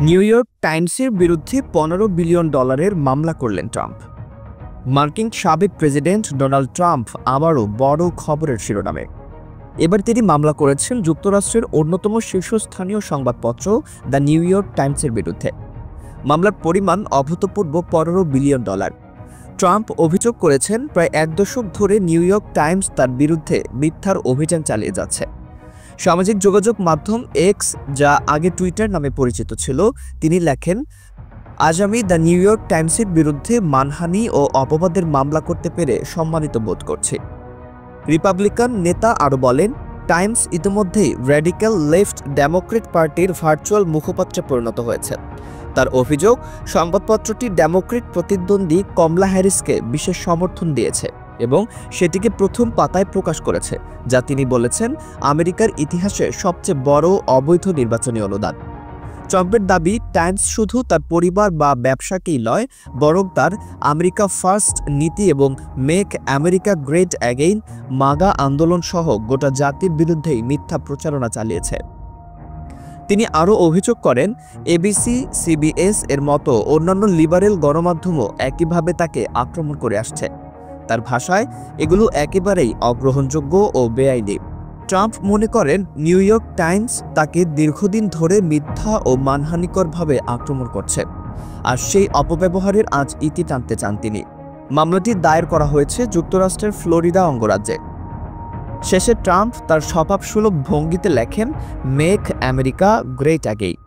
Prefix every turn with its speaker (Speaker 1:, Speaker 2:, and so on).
Speaker 1: New York টাইমসের বিরুদ্ধে $15 billion মামলা করলেন ট্রাম্প। মার্কিন সাবেক প্রেসিডেন্ট ডোনাল্ড ট্রাম্প আবারও বড় খবরের শিরোনামে। এবার তিনি মামলা করেছেন যুক্তরাষ্ট্রের অন্যতম শীর্ষস্থানীয় সংবাদপত্র দ্য নিউ ইয়র্ক টাইমসের বিরুদ্ধে। মামলার পরিমাণ অভূতপূর্ব $15 বিলিয়ন। ট্রাম্প অভিযোগ করেছেন প্রায় এক দশক ধরে নিউ ইয়র্ক টাইমস তার বিরুদ্ধে মিথ্যার অভিযান চালিয়ে যাচ্ছে। সামাজিক যোগাযোগ মাধ্যম এক্স, যা আগে টুইটার নামে পরিচিত ছিল, তিনি লেখেন, আজ আমি দ্য নিউ ইয়র্ক টাইমসের বিরুদ্ধে মানহানি ও অপবাদের মামলা করতে পেরে সম্মানিত বোধ করছি। রিপাবলিকান নেতা আরও বলেন, টাইমস ইতিমধ্যেই র্যাডিক্যাল লেফট ডেমোক্রেট পার্টির ভার্চুয়াল মুখপাত্রে পরিণত হয়েছে। তার অভিযোগ, সংবাদপত্রটি ডেমোক্রেট প্রতিদ্বন্দ্বী কমলা হ্যারিসকে বিশেষ সমর্থন দিয়েছে এবং সেটিকে প্রথম পাতায় প্রকাশ করেছে, যা তিনি বলেছেন আমেরিকার ইতিহাসে সবচেয়ে বড় অবৈধ নির্বাচনী অনুদান। ট্রাম্পের দাবি, টাইমস শুধু তার পরিবার বা ব্যবসাকেই নয়, বরং তার আমেরিকা ফার্স্ট নীতি এবং মেক আমেরিকা গ্রেট অ্যাগেইন মাগা আন্দোলন সহ গোটা জাতির বিরুদ্ধেই মিথ্যা প্রচারণা চালিয়েছে। তিনি আরও অভিযোগ করেন, এবিসি, সিবিএস এর মতো অন্যান্য লিবারেল গণমাধ্যমও একইভাবে তাকে আক্রমণ করে আসছে। তার ভাষায়, এগুলো একেবারেই অগ্রহণযোগ্য ও বেআইনি। ট্রাম্প মনে করেন নিউ ইয়র্ক টাইমস তাকে দীর্ঘদিন ধরে মিথ্যা ও মানহানিকরভাবে আক্রমণ করছে, আর সেই অপব্যবহারের আজ ইতি টানতে চান তিনি। মামলাটি দায়ের করা হয়েছে যুক্তরাষ্ট্রের ফ্লোরিডা অঙ্গরাজ্যে। শেষে ট্রাম্প তার স্বভাবসুলভ ভঙ্গিতে লেখেন, মেক আমেরিকা গ্রেট অ্যাগেইন।